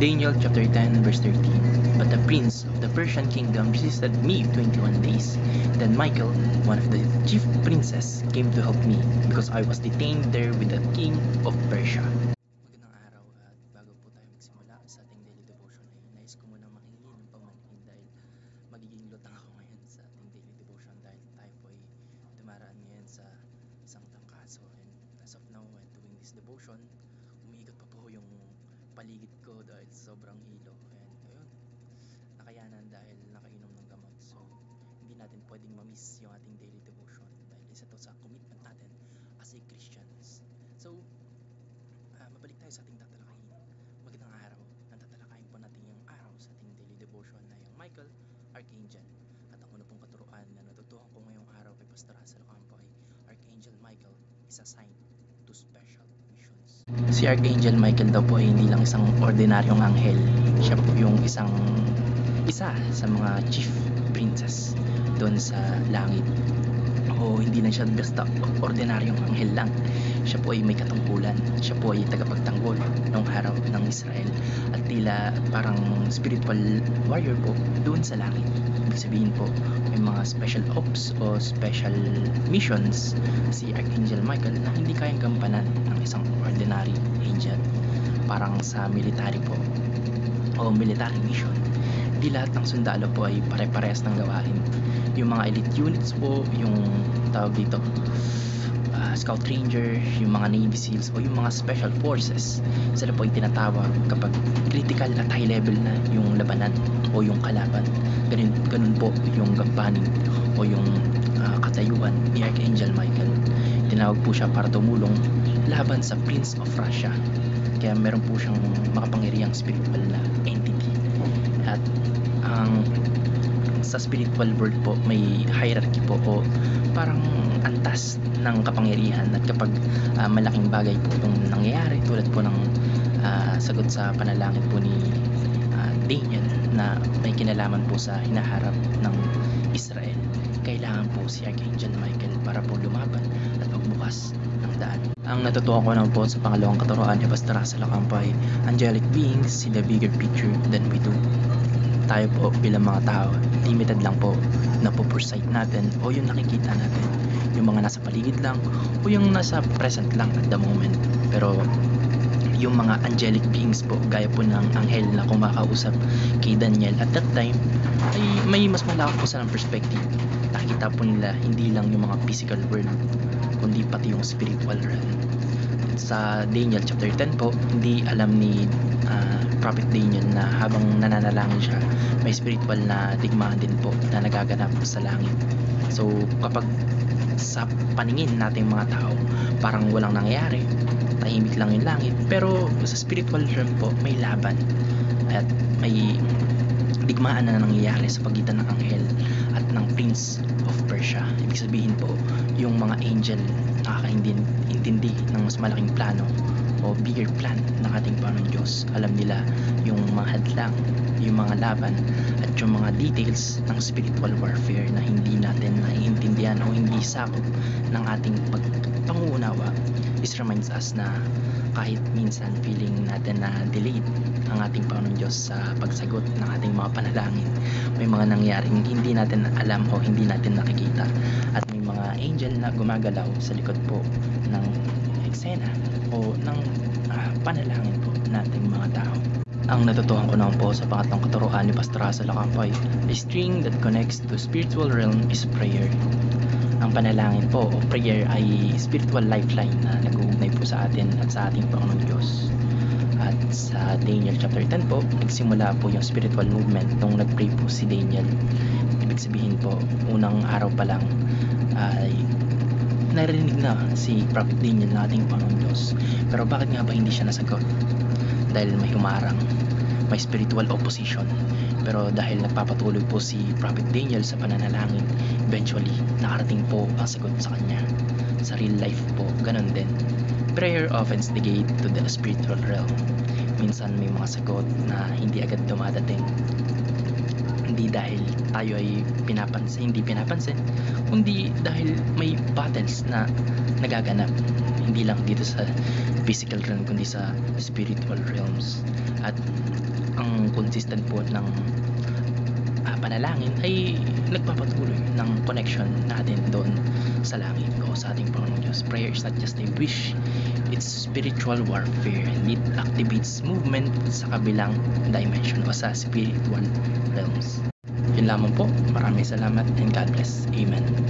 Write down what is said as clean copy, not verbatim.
Daniel chapter 10 verse 13. But the prince of the Persian kingdom resisted me 21 days. Then Michael, one of the chief princes, came to help me because I was detained there with the king of Persia. Magandang araw at bago po tayo magsimula sa ating daily devotion ay nais ko muna makihingi ng paumanhin dahil magiging lutang ako ngayon sa ating daily devotion dahil tayo po ay dumaraan ngayon sa isang tangkaso, and as of now when doing this devotion umiikot pa po yung paligid ko dahil sobrang hilo, and ayun, nakayanan dahil nakainom ng gamot. So hindi natin pwedeng ma-miss yung ating daily devotion dahil isa to sa commitment natin as a Christians. So mabalik tayo sa ating tatalakayin. Magandang araw. Tatalakayin po natin yung araw sa ating daily devotion na yung Michael, Archangel. At ang una pong katuruan na natutuhan ko ngayong araw kay Pastor Hazel Ocampo ay Archangel Michael is assigned to special missions. Si Archangel Michael daw po ay hindi lang isang ordinaryong anghel. Siya po yung isa sa mga chief princess doon sa langit. O hindi lang siya basta ordinaryong anghel lang. Siya po ay may katungkulan. Siya po ay tagapagtanggol ng harap ng Israel. At tila parang spiritual warrior po doon sa langit. Ibig sabihin po, may mga special ops o special missions si Archangel Michael na hindi kayang gampanan ng isang ordinary angel. Parang sa military po o military mission, di lahat ng sundalo po ay pare-parehas ng gawain. Yung mga elite units po, yung tawag dito Scout Ranger, yung mga Navy SEALs o yung mga Special Forces, sila po ay tinatawag kapag critical at high level na yung labanan o yung kalaban. Ganun po yung gampanin o yung katayuan ni Archangel Michael. Tinawag po siya para tumulong laban sa Prince of Russia. Kaya meron po siyang makapangyarihang spiritual na entity. At sa spiritual world po may hierarchy po o parang antas ng kapangyarihan, at kapag malaking bagay po itong nangyayari tulad po ng sagot sa panalangin po ni Daniel na may kinalaman po sa hinaharap ng Israel, kailangan po si Archangel Michael para po lumaban at magbukas ng daan. Ang natutuwa ko naman po sa pangalawang katuruan ni Pastor Hazel Ocampo ay angelic beings see the bigger picture than we do. Tayo po bilang mga tao, limited lang po na po foresight natin o yung nakikita natin, yung mga nasa paligid lang o yung nasa present lang at the moment. Pero yung mga angelic beings po, gaya po ng anghel na kumakausap kay Daniel at that time, ay may mas malawak po silang perspective. Nakikita po nila hindi lang yung mga physical world, kundi pati yung spiritual realm. Sa Daniel chapter 10 po, hindi alam ni Prophet Daniel na habang nananalangin siya, may spiritual na digmaan din po na nagaganap sa langit. So kapag sa paningin nating mga tao parang walang nangyayari, tahimik lang yung langit, pero sa spiritual realm po may laban at may digmaan na nangyayari sa pagitan ng anghel at ng Prince of Persia. Ibig sabihin po, yung mga angel nakakaintindi ng mas malaking plano o bigger plan ng ating Panginoon Diyos. Alam nila yung mga hadlang, yung mga laban at yung mga details ng spiritual warfare na hindi natin naiintindihan o hindi sakop ng ating pangunawa. This reminds us na kahit minsan feeling natin na delayed ang ating Panginoon Diyos sa pagsagot ng ating mga panalangin, may mga nangyaring hindi natin alam o hindi natin nakikita, at may mga angel na gumagalaw sa likod po ng eksena o ng panalangin po nating mga tao. Ang natutuhan ko naman po sa pangatlong katuruan ni Pastor Hazel Ocampo ay a string that connects to spiritual realm is prayer. Ang panalangin po o prayer ay spiritual lifeline na nag-uugnay po sa atin at sa ating Panginoon Diyos. At sa Daniel chapter 10 po, nagsimula po yung spiritual movement nung nag-pray po si Daniel. Ibig sabihin po, unang araw pa lang ay narinig na si Prophet Daniel na ating Panginoon Diyos. Pero bakit nga ba hindi siya nasagot? Dahil may humarang, may spiritual opposition. Pero dahil nagpapatuloy po si Prophet Daniel sa pananalangin, eventually nakarating po ang sagot sa kanya. Sa real life po, ganun din. Prayer opens the gate to the spiritual realm. Minsan may mga sagot na hindi agad dumadating. Hindi dahil tayo ay hindi pinapansin, kundi dahil may battles na nagaganap. Hindi lang dito sa physical realm, kundi sa spiritual realms. At ang consistent po ng panalangin ay nagpapatuloy ng connection natin doon sa langit o sa ating Panginoong Diyos. Prayer is not just a wish, it's spiritual warfare, and it activates movement sa kabilang dimension o sa spiritual realms. Yun lamang po. Maraming salamat and God bless. Amen.